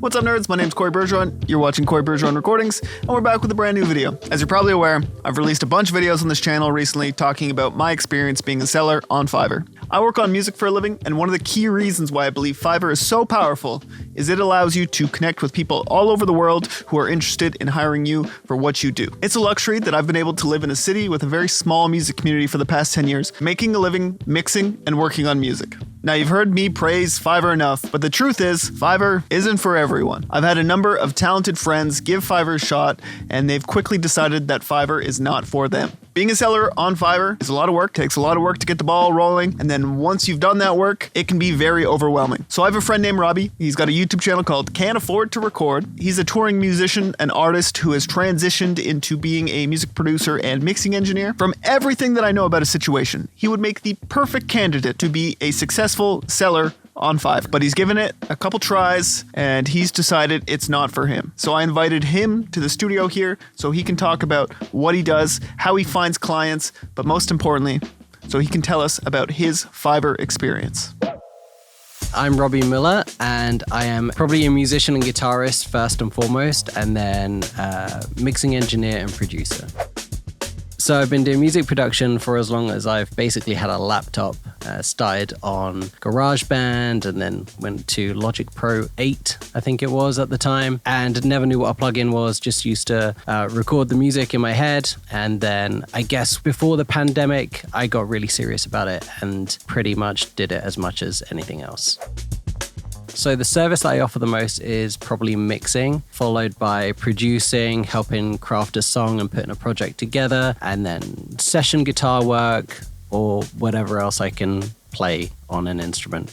What's up, nerds? My name's Corey Bergeron. You're watching Corey Bergeron Recordings, and we're back with a brand new video. As you're probably aware, I've released a bunch of videos on this channel recently talking about my experience being a seller on Fiverr. I work on music for a living, and one of the key reasons why I believe Fiverr is so powerful is it allows you to connect with people all over the world who are interested in hiring you for what you do. It's a luxury that I've been able to live in a city with a very small music community for the past 10 years, making a living, mixing, and working on music. Now, you've heard me praise Fiverr enough, but the truth is, Fiverr isn't for everyone. I've had a number of talented friends give Fiverr a shot, and they've quickly decided that Fiverr is not for them. Being a seller on Fiverr is a lot of work, takes a lot of work to get the ball rolling, and then once you've done that work, it can be very overwhelming. So I have a friend named Robby. He's got a YouTube channel called Can't Afford to Record. He's a touring musician and artist who has transitioned into being a music producer and mixing engineer. From everything that I know about his situation, he would make the perfect candidate to be a successful seller on Fiverr, but he's given it a couple tries and he's decided it's not for him. So I invited him to the studio here so he can talk about what he does, how he finds clients, but most importantly, so he can tell us about his Fiverr experience. I'm Robby Miller, and I am probably a musician and guitarist first and foremost, and then mixing engineer and producer. So I've been doing music production for as long as I've basically had a laptop. Started on GarageBand and then went to Logic Pro 8, I think it was at the time, and never knew what a plugin was, just used to record the music in my head. And then I guess before the pandemic, I got really serious about it and pretty much did it as much as anything else. So the service that I offer the most is probably mixing, followed by producing, helping craft a song and putting a project together, and then session guitar work or whatever else I can play on an instrument.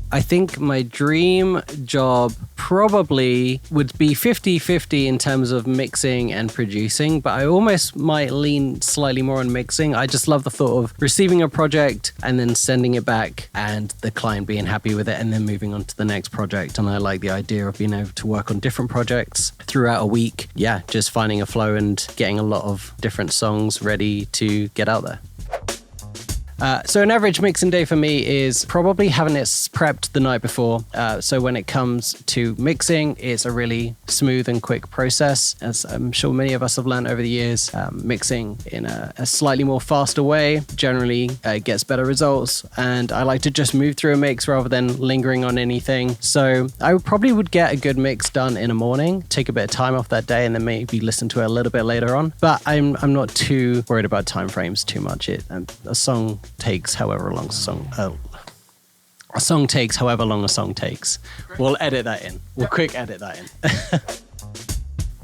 I think my dream job probably would be 50-50 in terms of mixing and producing, but I almost might lean slightly more on mixing. I just love the thought of receiving a project and then sending it back and the client being happy with it and then moving on to the next project. And I like the idea of being able to work on different projects throughout a week. Yeah, just finding a flow and getting a lot of different songs ready to get out there. So an average mixing day for me is probably having it prepped the night before. So when it comes to mixing, it's a really smooth and quick process. As I'm sure many of us have learned over the years, mixing in a slightly more faster way generally gets better results. And I like to just move through a mix rather than lingering on anything. So I probably would get a good mix done in a morning, take a bit of time off that day, and then maybe listen to it a little bit later on. But I'm not too worried about time frames too much. A song takes however long a song takes however long a song takes. We'll edit that in. We'll quick edit that in.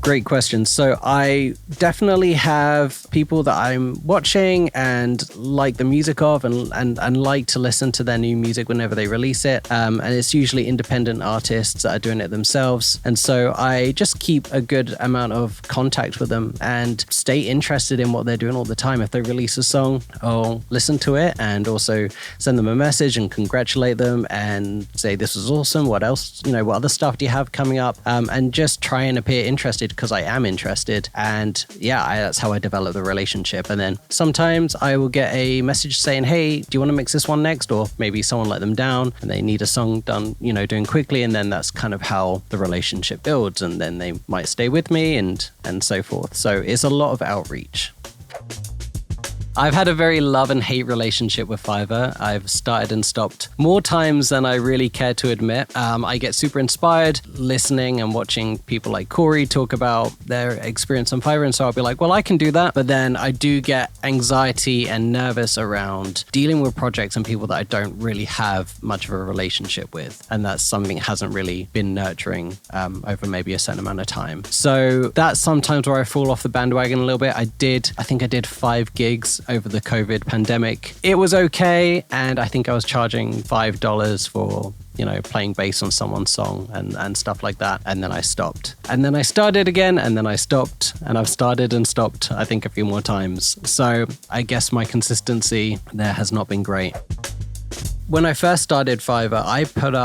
Great question. So I definitely have people that I'm watching and like the music of and like to listen to their new music whenever they release it. And it's usually independent artists that are doing it themselves. And so I just keep a good amount of contact with them and stay interested in what they're doing all the time. If they release a song, I'll listen to it and also send them a message and congratulate them and say, this was awesome. What else? What other stuff do you have coming up? And just try and appear interested, because I am interested. And that's how I develop the relationship. And then sometimes I will get a message saying, hey, do you want to mix this one next? Or maybe someone let them down and they need a song done, doing quickly. And then that's kind of how the relationship builds. And then they might stay with me and so forth. So it's a lot of outreach. I've had a very love and hate relationship with Fiverr. I've started and stopped more times than I really care to admit. I get super inspired listening and watching people like Corey talk about their experience on Fiverr. And so I'll be like, well, I can do that. But then I do get anxiety and nervous around dealing with projects and people that I don't really have much of a relationship with. And that's something that hasn't really been nurturing over maybe a certain amount of time. So that's sometimes where I fall off the bandwagon a little bit. I think I did 5 gigs over the COVID pandemic. It was okay. And I think I was charging $5 for, playing bass on someone's song and stuff like that. And then I stopped. And then I started again, and then I stopped. And I've started and stopped, I think, a few more times. So I guess my consistency there has not been great. When I first started Fiverr, I put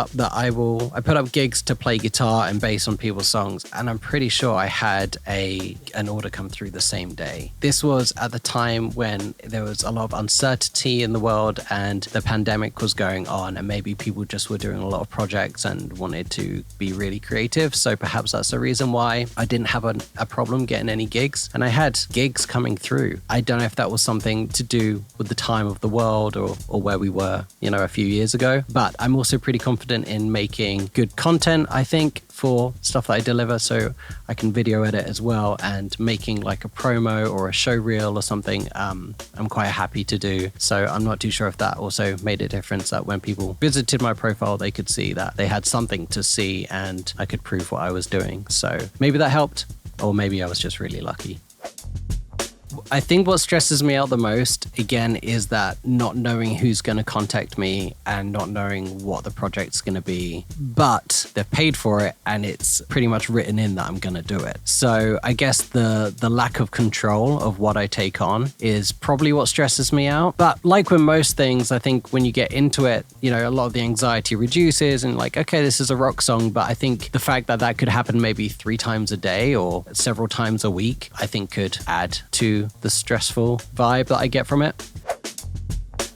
up gigs to play guitar and bass on people's songs, and I'm pretty sure I had an order come through the same day. This was at the time when there was a lot of uncertainty in the world and the pandemic was going on, and maybe people just were doing a lot of projects and wanted to be really creative. So perhaps that's the reason why I didn't have a problem getting any gigs, and I had gigs coming through. I don't know if that was something to do with the time of the world or where we were, a few years ago, but I'm also pretty confident in making good content, I think, for stuff that I deliver, so I can video edit as well, and making like a promo or a show reel or something, I'm quite happy to do. So I'm not too sure if that also made a difference, that when people visited my profile, they could see that they had something to see and I could prove what I was doing. So maybe that helped, or maybe I was just really lucky. I think what stresses me out the most, again, is that not knowing who's going to contact me and not knowing what the project's going to be, but they've paid for it and it's pretty much written in that I'm going to do it. So I guess the lack of control of what I take on is probably what stresses me out. But like with most things, I think when you get into it, a lot of the anxiety reduces and like, okay, this is a rock song. But I think the fact that could happen maybe 3 times a day or several times a week, I think could add to the stressful vibe that I get from it.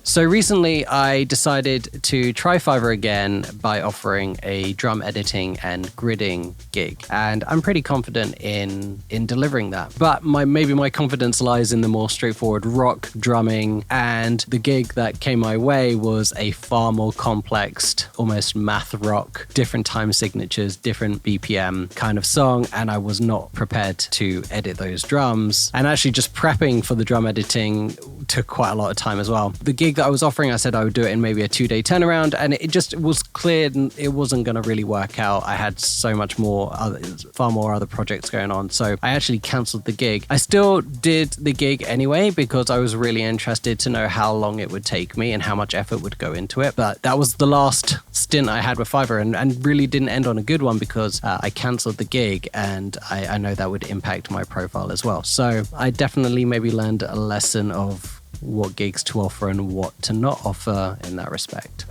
So recently I decided to try Fiverr again by offering a drum editing and gridding gig. And I'm pretty confident in delivering that. But maybe my confidence lies in the more straightforward rock drumming, and the gig that came my way was a far more complex, almost math rock, different time signatures, different BPM kind of song. And I was not prepared to edit those drums. And actually just prepping for the drum editing took quite a lot of time as well. The gig that I was offering, I said I would do it in maybe a 2-day turnaround, and it was clear it wasn't going to really work out. I had so much far more other projects going on, so I actually cancelled the gig. I still did the gig anyway because I was really interested to know how long it would take me and how much effort would go into it. But that was the last stint I had with Fiverr, and really didn't end on a good one because I cancelled the gig, and I know that would impact my profile as well. So I definitely maybe learned a lesson of what gigs to offer and what to not offer in that respect.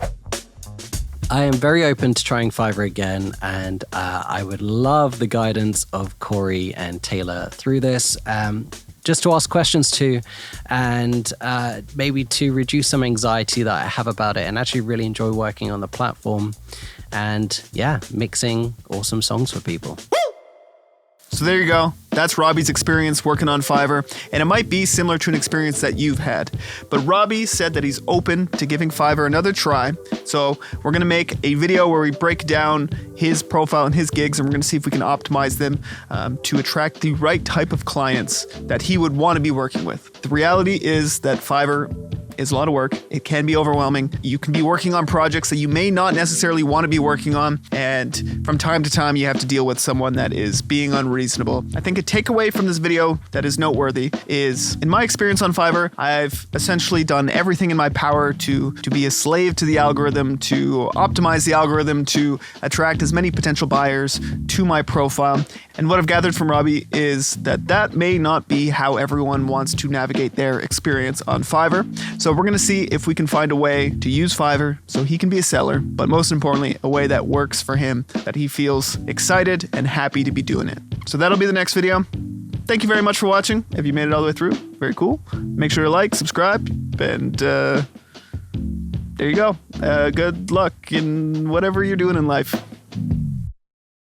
I am very open to trying Fiverr again, and I would love the guidance of Corey and Taylor through this, just to ask questions to, and maybe to reduce some anxiety that I have about it and actually really enjoy working on the platform and mixing awesome songs for people. So there you go. That's Robby's experience working on Fiverr, and it might be similar to an experience that you've had. But Robby said that he's open to giving Fiverr another try. So we're going to make a video where we break down his profile and his gigs, and we're going to see if we can optimize them to attract the right type of clients that he would want to be working with. The reality is that Fiverr is a lot of work. It can be overwhelming. You can be working on projects that you may not necessarily want to be working on, and from time to time you have to deal with someone that is being unreasonable. I think a takeaway from this video that is noteworthy is, in my experience on Fiverr, I've essentially done everything in my power to be a slave to the algorithm, to optimize the algorithm, to attract as many potential buyers to my profile. And what I've gathered from Robby is that may not be how everyone wants to navigate their experience on Fiverr. So we're going to see if we can find a way to use Fiverr so he can be a seller, but most importantly, a way that works for him, that he feels excited and happy to be doing it. So that'll be the next video. Thank you very much for watching. If you made it all the way through, very cool. Make sure to like, subscribe, and there you go. Good luck in whatever you're doing in life.